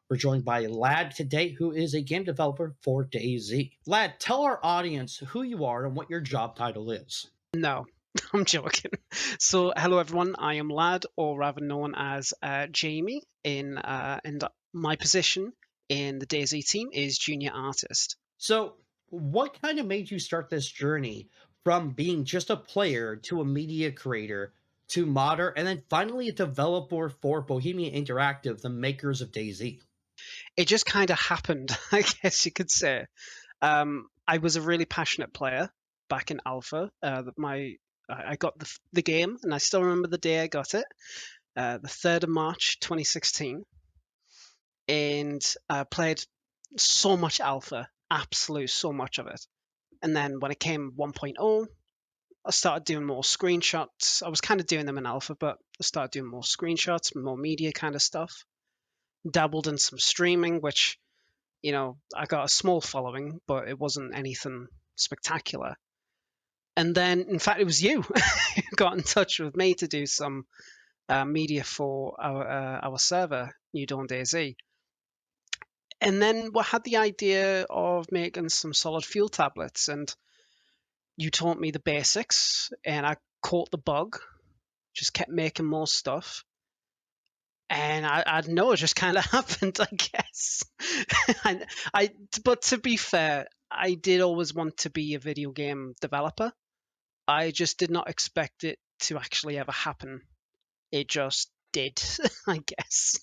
We're joined by Lad today, who is a game developer for DayZ. Lad, tell our audience who you are and what your job title is. No, I'm joking. So, hello everyone. I am Lad, or rather known as Jamie. My position in the DayZ team is junior artist. So, what kind of made you start this journey from being just a player to a media creator to modder and then finally a developer for Bohemia Interactive, the makers of DayZ? It just kind of happened, I guess you could say. I was a really passionate player back in Alpha. I got the game, and I still remember the day I got it, the 3rd of March 2016, and I played so much Alpha, absolute so much of it. And then when it came 1.0, I started doing more screenshots. I was kind of doing them in Alpha, but I started doing more screenshots, more media kind of stuff. Dabbled in some streaming, which, I got a small following, but it wasn't anything spectacular. And then, in fact, it was you who got in touch with me to do some media for our server, New Dawn DayZ. And then we had the idea of making some solid fuel tablets, and you taught me the basics, and I caught the bug, just kept making more stuff. And I don't know, it just kind of happened, I guess. But to be fair, I did always want to be a video game developer. I just did not expect it to actually ever happen. It just did, I guess.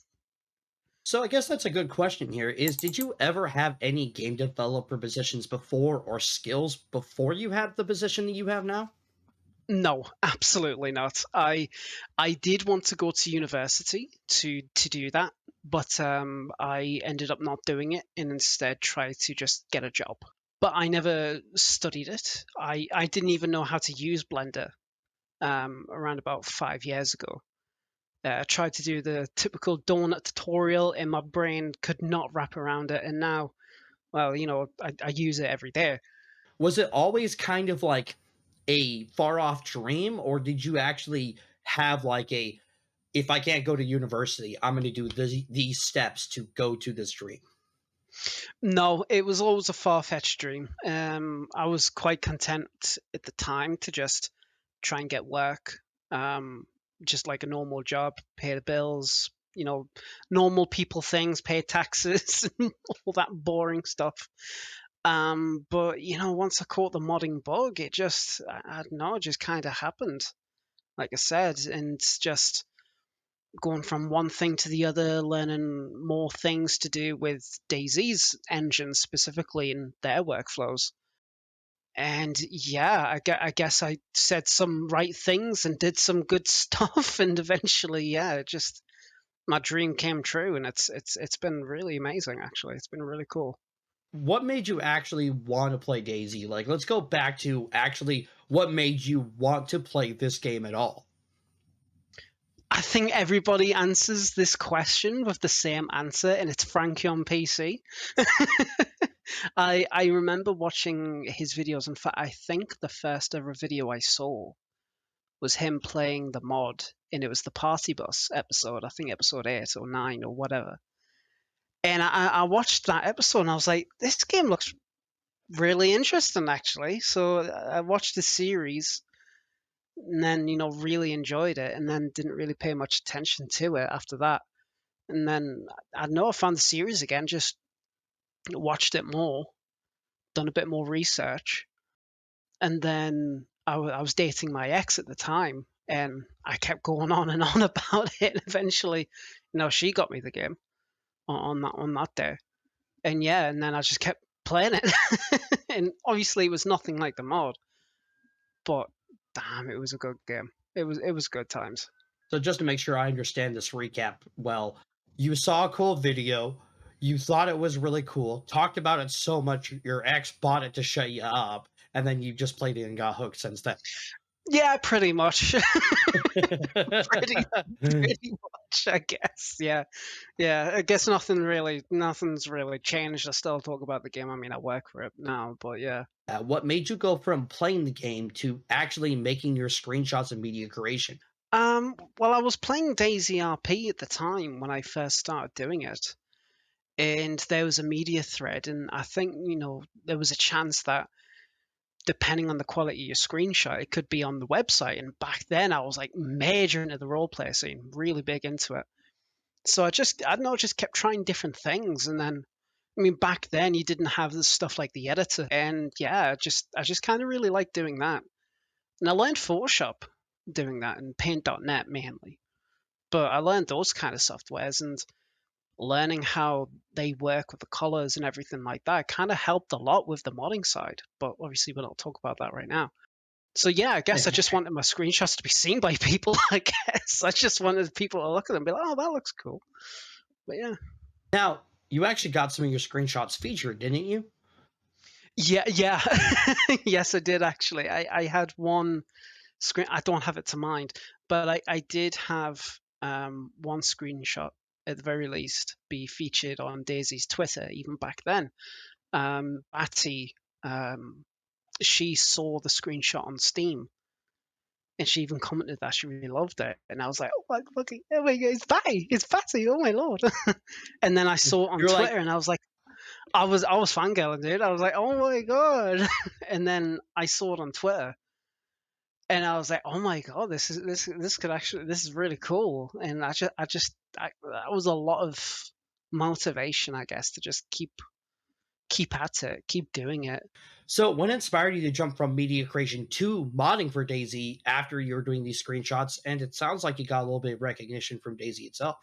So I guess that's a good question here is did you ever have any game developer positions before or skills before you had the position that you have now? No, absolutely not. I did want to go to university to do that, but I ended up not doing it and instead tried to just get a job. But I never studied it. I didn't even know how to use Blender around about 5 years ago. I tried to do the typical donut tutorial and my brain could not wrap around it. And now, well, I use it every day. Was it always kind of like a far off dream, or did you actually have like a if I can't go to university, I'm going to do these steps to go to this dream? No, it was always a far-fetched dream. I was quite content at the time to just try and get work, just like a normal job, pay the bills, normal people things, pay taxes, all that boring stuff. But once I caught the modding bug, I don't know, it just kind of happened. Like I said, and just going from one thing to the other, learning more things to do with DayZ's engine specifically in their workflows. And yeah, I guess I said some right things and did some good stuff, and eventually, yeah, just my dream came true, and it's been really amazing. Actually, it's been really cool. What made you actually want to play DayZ? Like, let's go back to actually what made you want to play this game at all. I think everybody answers this question with the same answer, and it's Frankie on PC. I remember watching his videos. In fact, I think the first ever video I saw was him playing the mod, and it was the Party Bus episode. I think episode 8 or 9 or whatever. And I watched that episode, and I was like, this game looks really interesting, actually. So I watched the series, and then really enjoyed it, and then didn't really pay much attention to it after that. And then I don't know, I found the series again, just watched it more, done a bit more research, and then I was dating my ex at the time, and I kept going on and on about it. And eventually, she got me the game on that day, and yeah, and then I just kept playing it. And obviously, it was nothing like the mod, but damn, it was a good game. It was good times. So just to make sure I understand this recap well, you saw a cool video, you thought it was really cool, talked about it so much your ex bought it to shut you up, and then you just played it and got hooked since then. Yeah, pretty much. Pretty much, I guess. Yeah, yeah. I guess nothing's really changed. I still talk about the game. I mean, I work for it now, but yeah. What made you go from playing the game to actually making your screenshots and media creation? Well, I was playing DayZ RP at the time when I first started doing it, and there was a media thread, and I think, there was a chance that depending on the quality of your screenshot, it could be on the website. And back then I was like major into the role play scene, really big into it. So I don't know, just kept trying different things. And then, I mean, back then you didn't have this stuff like the editor. And yeah, I just kind of really liked doing that. And I learned Photoshop doing that and Paint.net mainly. But I learned those kind of softwares, and learning how they work with the colors and everything like that kind of helped a lot with the modding side. But obviously, we'll not talk about that right now. So yeah, I guess I just wanted my screenshots to be seen by people. I guess I just wanted people to look at them and be like, "Oh, that looks cool." But yeah, Now, you actually got some of your screenshots featured, didn't you? yeah. Yes, I did actually. I had one screen. I don't have it to mind, but I did have one screenshot at the very least be featured on DayZ's Twitter even back then. Batty, she saw the screenshot on Steam, and she even commented that she really loved it. And I was like, oh my god, it's Batty, oh my lord. And then I saw it on You're like, Twitter, and I was like, I was fangirling, dude. I was like, oh my god. And then I saw it on Twitter, and I was like, oh my god, this could actually, this is really cool. And that was a lot of motivation, I guess, to just keep at it, keep doing it. so what inspired you to jump from media creation to modding for DayZ after you were doing these screenshots? And it sounds like you got a little bit of recognition from DayZ itself.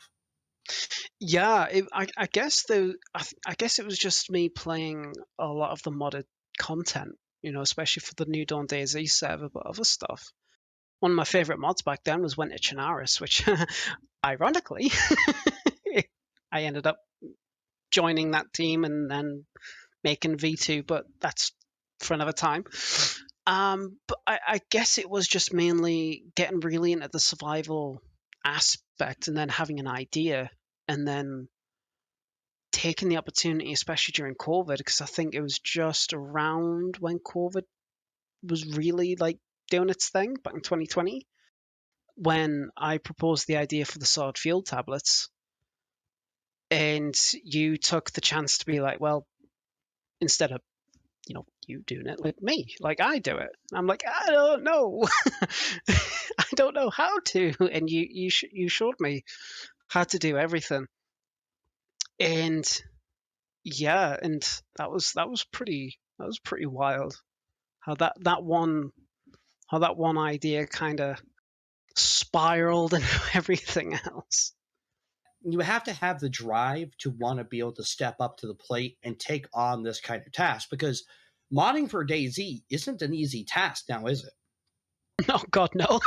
Yeah, I guess I guess it was just me playing a lot of the modded content, especially for the New Dawn DayZ server, but other stuff. One of my favorite mods back then was Winter Chinaris, which ironically I ended up joining that team and then making V2, but that's for another time. But I guess it was just mainly getting really into the survival aspect, and then having an idea, and then taking the opportunity, especially during COVID, because I think it was just around when COVID was really like doing its thing back in 2020, when I proposed the idea for the Sword Field tablets. And you took the chance to be like, well, instead of you doing it like me, like I do it. I'm like, I don't know, I don't know how to, and you showed me how to do everything, and yeah, and that was pretty wild how that one idea kind of spiraled into everything else. You have to have the drive to want to be able to step up to the plate and take on this kind of task because modding for DayZ isn't an easy task now, is it? Oh God, no.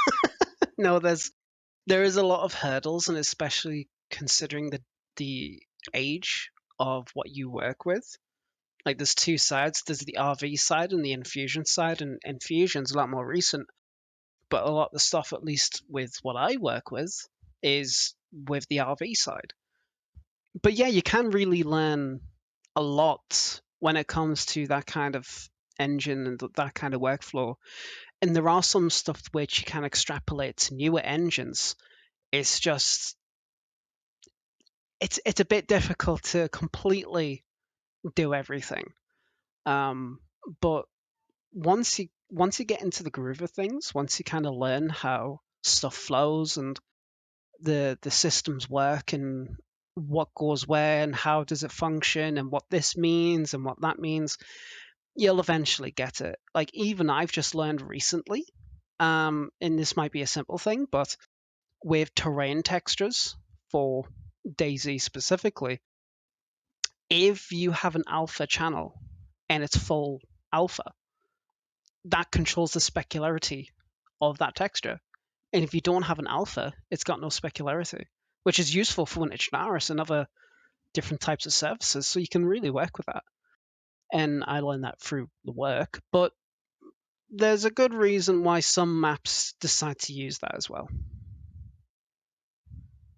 No, there is a lot of hurdles, and especially considering the age of what you work with. Like there's two sides. There's the RV side and the infusion side, and infusion's a lot more recent. But a lot of the stuff, at least with what I work with, is with the RV side. But yeah, you can really learn a lot when it comes to that kind of engine and that kind of workflow. And there are some stuff which you can extrapolate to newer engines. It's just it's a bit difficult to completely do everything. But once you get into the groove of things, once you kind of learn how stuff flows and the systems work and what goes where and how does it function and what this means and what that means, you'll eventually get it. Like even I've just learned recently, and this might be a simple thing, but with terrain textures for DayZ specifically, if you have an alpha channel and it's full alpha, that controls the specularity of that texture. And if you don't have an alpha, it's got no specularity, which is useful for Vintage Naris and other different types of services. So you can really work with that. And I learned that through the work. But there's a good reason why some maps decide to use that as well.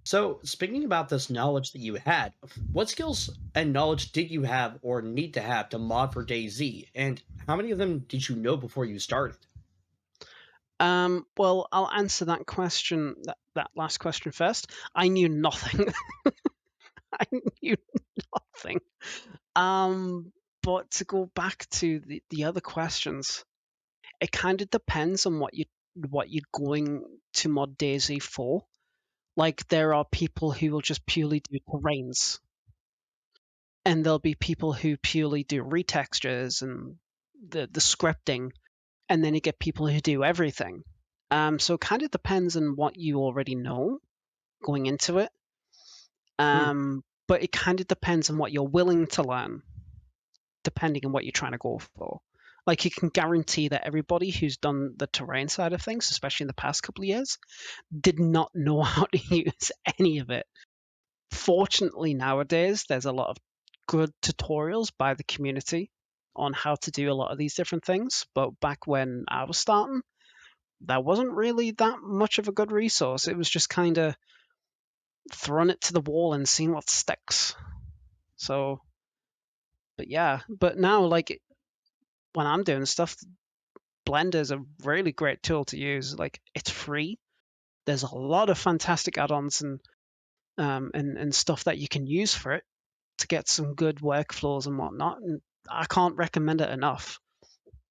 So, speaking about this knowledge that you had, what skills and knowledge did you have or need to have to mod for DayZ? And how many of them did you know before you started? Well, I'll answer that question, that last question first. I knew nothing. I knew thing. Um, but to go back to the other questions, it kind of depends on what you're going to mod DayZ for. Like there are people who will just purely do terrains, and there'll be people who purely do retextures and the scripting, and then you get people who do everything. So it kind of depends on what you already know going into it. Hmm. But it kind of depends on what you're willing to learn, depending on what you're trying to go for. Like you can guarantee that everybody who's done the terrain side of things, especially in the past couple of years, did not know how to use any of it. Fortunately, nowadays, there's a lot of good tutorials by the community on how to do a lot of these different things. But back when I was starting, there wasn't really that much of a good resource. It was just kind of throwing it to the wall and seeing what sticks. So, but yeah, but now, like, when I'm doing stuff, Blender's a really great tool to use. Like, it's free. There's a lot of fantastic add-ons and stuff that you can use for it to get some good workflows and whatnot. And I can't recommend it enough.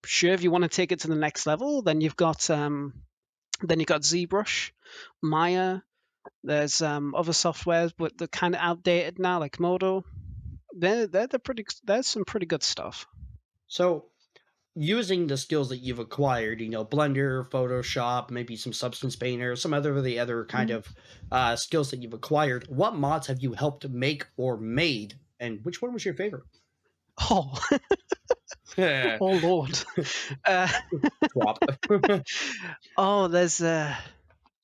Sure, if you want to take it to the next level, then you've got ZBrush, Maya. There's other softwares, but they're kind of outdated now, like Modo. They're pretty. There's some pretty good stuff. So, using the skills that you've acquired, Blender, Photoshop, maybe some Substance Painter, some other of the other kind Mm. of skills that you've acquired, what mods have you helped make or made, and which one was your favorite? Oh, oh Lord. Uh, Swap. oh, there's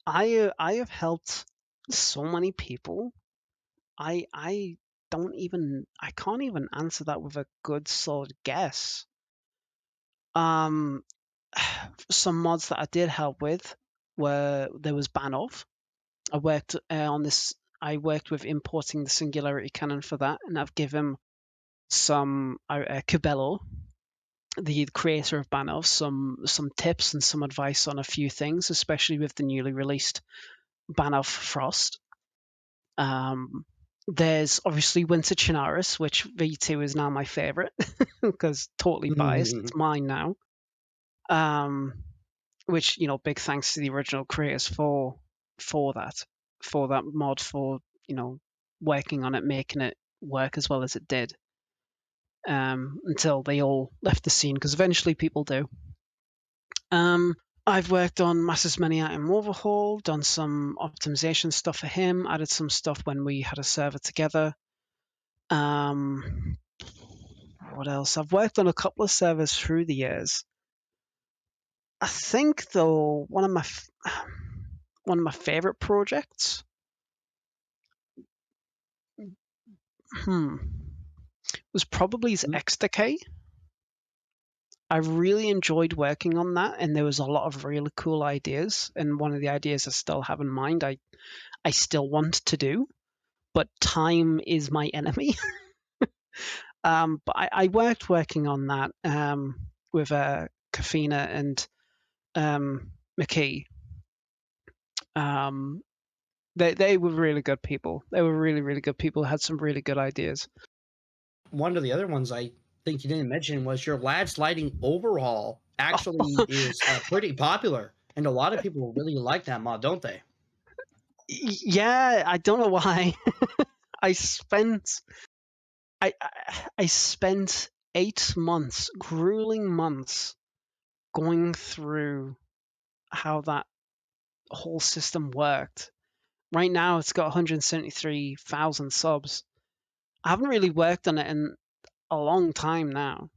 I have helped so many people. I I can't even answer that with a good solid guess. Um, some mods that I did help with were there was Banov. I worked on this. I worked with importing the Singularity Cannon for that, and I've given some Cabello, the creator of Banov, some tips and some advice on a few things, especially with the newly released Banov Frost. Um, there's obviously Winter Chinaris, which V2 is now my favorite because totally biased. It's mine now. Um, which big thanks to the original creators for that for that mod for working on it, making it work as well as it did. Until they all left the scene, because eventually people do. I've worked on Masters Mania and Overhaul, done some optimization stuff for him, added some stuff when we had a server together. What else? I've worked on a couple of servers through the years. I think though one of my favorite projects was probably his X-Decay. I really enjoyed working on that, and there was a lot of really cool ideas. And one of the ideas I still have in mind, I still want to do, but time is my enemy. But I worked working on that with Kafina and McKee. They were really good people. They were really, really good people, had some really good ideas. One of the other ones I think you didn't mention was your lad sliding overhaul actually is pretty popular, and a lot of people really like that mod, don't they? Yeah, I don't know why. I spent I spent 8 months, grueling months, going through how that whole system worked. Right now, it's got 173,000 subs. I haven't really worked on it in a long time now,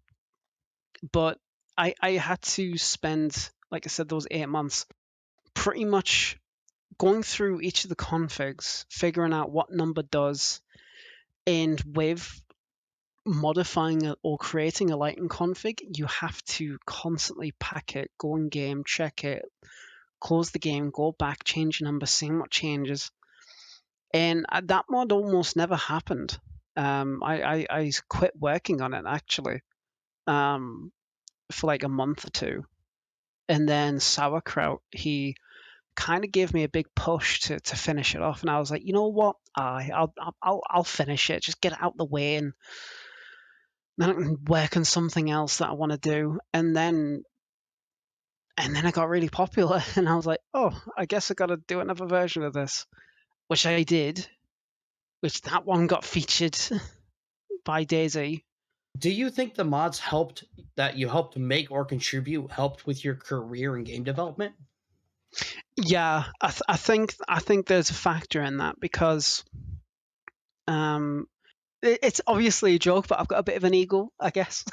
but I had to spend, like I said, those 8 months pretty much going through each of the configs, figuring out what number does, and with modifying or creating a lighting config, you have to constantly pack it, go in game, check it, close the game, go back, change number, seeing what changes. And that mod almost never happened. I quit working on it actually for like a month or two. And then Sauerkraut, he kind of gave me a big push to finish it off. And I was like, you know what? I'll finish it. Just get it out the way, and then I can work on something else that I want to do. And then it got really popular, and I was like, oh, I guess I got to do another version of this, which I did. Which that one got featured by DayZ. Do you think the mods that you helped make or contribute helped with your career in game development? Yeah, I think there's a factor in that because um, it's obviously a joke, but I've got a bit of an ego, I guess.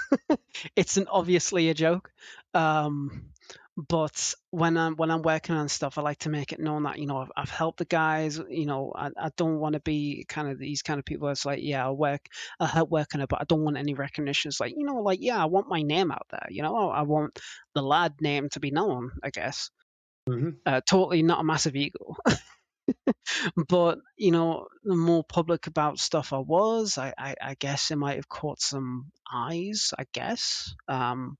It's an obviously a joke. Um, but when I'm working on stuff, I like to make it known that I've helped the guys. I don't want to be kind of these kind of people that's like, yeah, I'll help work on it, but I don't want any recognition. It's like, like, yeah, I want my name out there. I want the lad name to be known, I guess. Mhm. Totally not a massive ego. But the more public about stuff I was, I guess it might have caught some eyes, I guess. And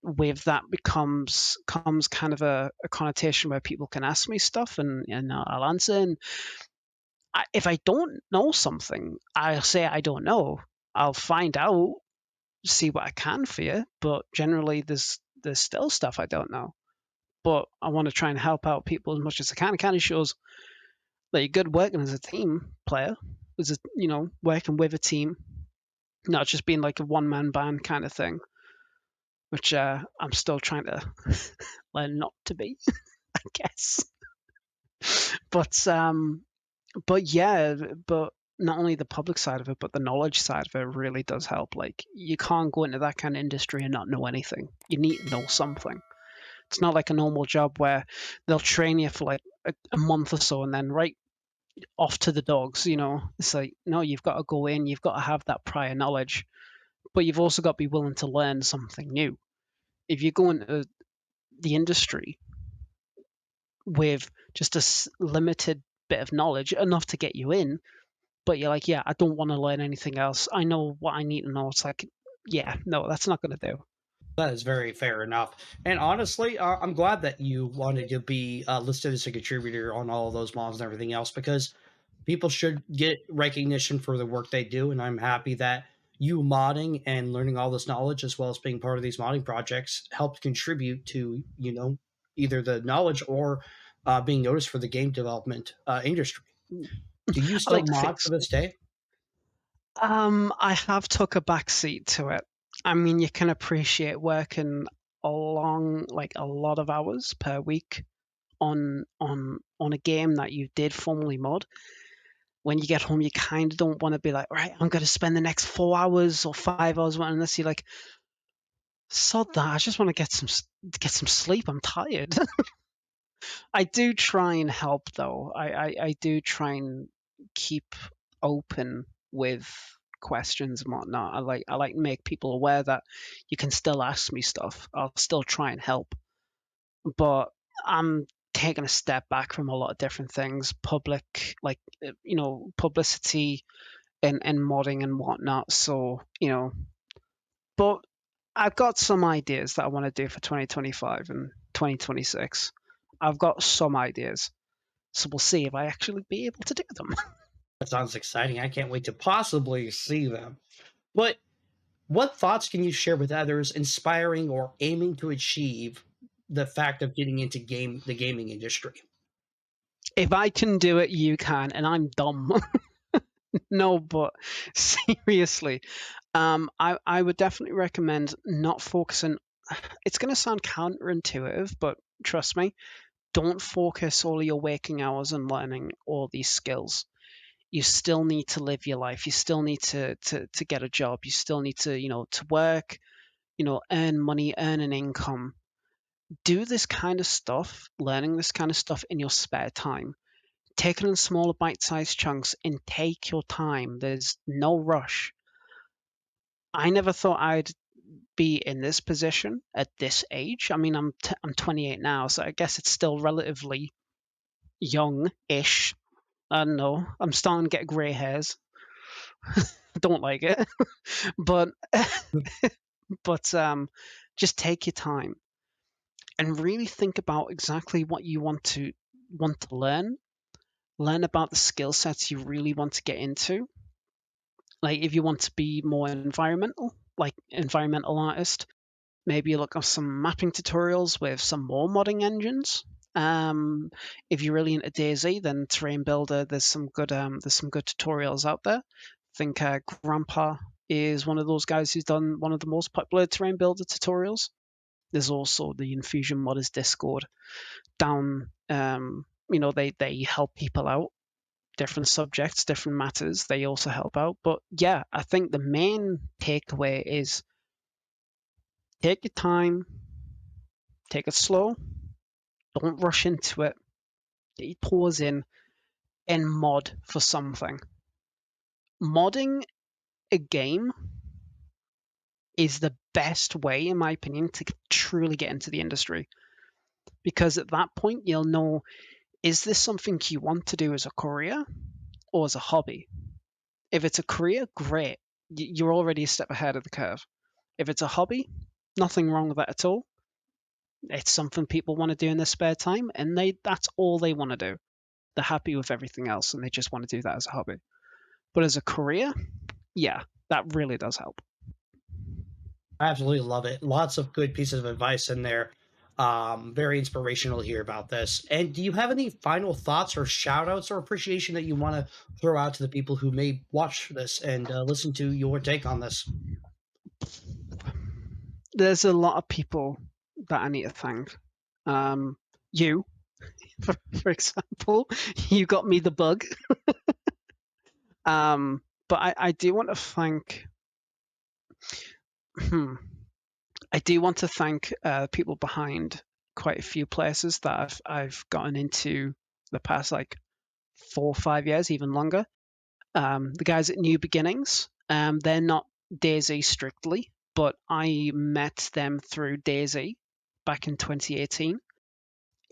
with that comes kind of a connotation where people can ask me stuff, and I'll answer. And if I don't know something, I'll say I don't know. I'll find out, see what I can for you. But generally, there's still stuff I don't know. But I want to try and help out people as much as I can. It kind of shows that you're good working as a team player, working with a team, not just being like a one-man band kind of thing, which I'm still trying to learn not to be, I guess. But yeah, but not only the public side of it, but the knowledge side of it really does help. Like, you can't go into that kind of industry and not know anything. You need to know something. It's not like a normal job where they'll train you for like a month or so and then right off to the dogs. It's like, no, you've got to go in, you've got to have that prior knowledge, but you've also got to be willing to learn something new. If you go into the industry with just a limited bit of knowledge, enough to get you in, but you're like, yeah, I don't want to learn anything else, I know what I need to know, it's like, yeah, no, that's not going to do. That is very fair enough. And honestly, I'm glad that you wanted to be listed as a contributor on all of those mods and everything else because people should get recognition for the work they do. And I'm happy that you modding and learning all this knowledge, as well as being part of these modding projects, helped contribute to, either the knowledge or being noticed for the game development industry. Do you I still like to mod think to so. this day? I have took a back seat to it. I mean, you can appreciate working along like a lot of hours per week on a game that you did formerly mod. When you get home, you kind of don't want to be like, right, I'm going to spend the next 4 hours or 5 hours on this. You're like, sod that. I just want to get some sleep. I'm tired. I do try and help though. I do try and keep open with questions and whatnot. I like make people aware that you can still ask me stuff. I'll still try and help, but I'm taking a step back from a lot of different things, public, like publicity and modding and whatnot. So but I've got some ideas that I want to do for 2025 and 2026. I've got some ideas, so we'll see if I actually be able to do them. That sounds exciting. I can't wait to possibly see them. But what thoughts can you share with others inspiring or aiming to achieve the fact of getting into the gaming industry? If I can do it, you can, and I'm dumb. No, but seriously, I would definitely recommend not focusing. It's going to sound counterintuitive, but trust me, don't focus all your waking hours on learning all these skills. You still need to live your life. You still need to get a job. You still need to work, earn money, earn an income. Do this kind of stuff, learning this kind of stuff in your spare time. Take it in smaller bite-sized chunks and take your time. There's no rush. I never thought I'd be in this position at this age. I mean, I'm 28 now, so I guess it's still relatively young-ish. I don't know. I'm starting to get grey hairs. I don't like it, but but just take your time. and really think about exactly what you want to learn about the skill sets you really want to get into. Like if you want to be more environmental, like environmental artist, maybe look up some mapping tutorials with some more modding engines. Um, if you're really into DayZ, then Terrain Builder, there's some good tutorials out there. I think Grandpa is one of those guys who's done one of the most popular Terrain Builder tutorials. There's also the Infusion Modders Discord down. They help people out, different subjects, different matters. They also help out. But yeah, I think the main takeaway is take your time, take it slow, don't rush into it. Get your paws in and mod for something. Modding a game is the best way, in my opinion, to truly get into the industry. Because at that point, you'll know, is this something you want to do as a career or as a hobby? If it's a career, great. You're already a step ahead of the curve. If it's a hobby, nothing wrong with that at all. It's something people want to do in their spare time, and that's all they want to do. They're happy with everything else, and they just want to do that as a hobby. But as a career, yeah, that really does help. I absolutely love it. Lots of good pieces of advice in there. Very inspirational to hear about this. And do you have any final thoughts or shout outs or appreciation that you want to throw out to the people who may watch this and listen to your take on this? There's a lot of people that I need to thank. You, for example, you got me the bug. But I do want to thank. I do want to thank people behind quite a few places that I've gotten into the past like 4 or 5 years, even longer. The guys at New Beginnings, they're not DayZ strictly, but I met them through DayZ back in 2018,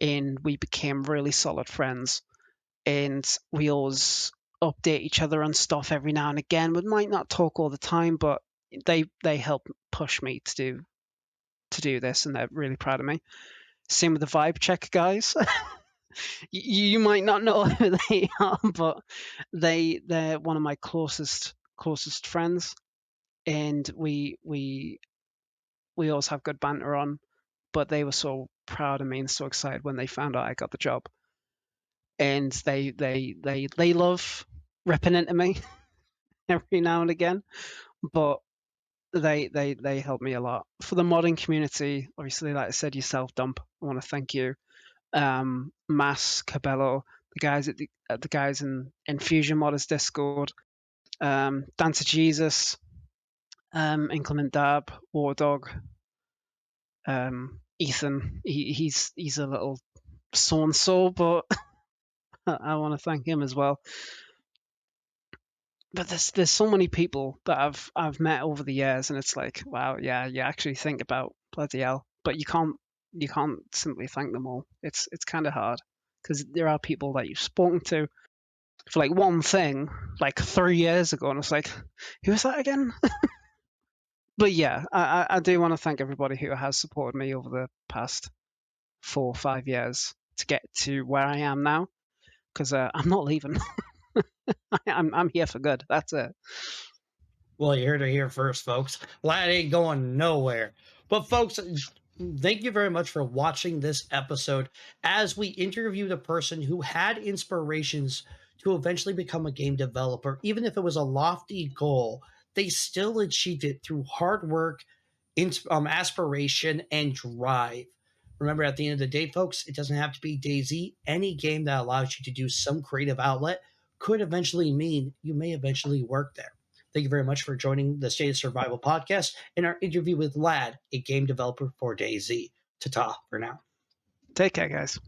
and we became really solid friends. And we always update each other on stuff every now and again. We might not talk all the time, but they help push me to do this, and they're really proud of me. Same with the Vibe Check guys. You might not know who they are, but they're one of my closest friends, and we always have good banter on. But they were so proud of me and so excited when they found out I got the job, and they love ripping into me every now and again. But they help me a lot. For the modding community, obviously, like I said, yourself, Dump, I want to thank you. Mass, Cabello, the guys in Infusion Modders Discord, Dancer Jesus, Inclement Dab, War Dog, Ethan. He's a little so and so, but I want to thank him as well. But there's so many people that I've met over the years, and it's like, wow, yeah, you actually think about bloody hell, but you can't simply thank them all. It's kind of hard because there are people that you've spoken to for like one thing like 3 years ago, and it's like, who was that again? But yeah, I do want to thank everybody who has supported me over the past 4 or 5 years to get to where I am now, because I'm not leaving. I'm here for good. That's it. Well, you heard it here first, folks. Lad ain't going nowhere. But, folks, thank you very much for watching this episode as we interviewed a person who had inspirations to eventually become a game developer. Even if it was a lofty goal, they still achieved it through hard work, aspiration, and drive. Remember, at the end of the day, folks, it doesn't have to be DayZ. Any game that allows you to do some creative outlet could eventually mean you may eventually work there. Thank you very much for joining the State of Survival podcast and our interview with Lad, a game developer for DayZ. Ta-ta for now. Take care, guys.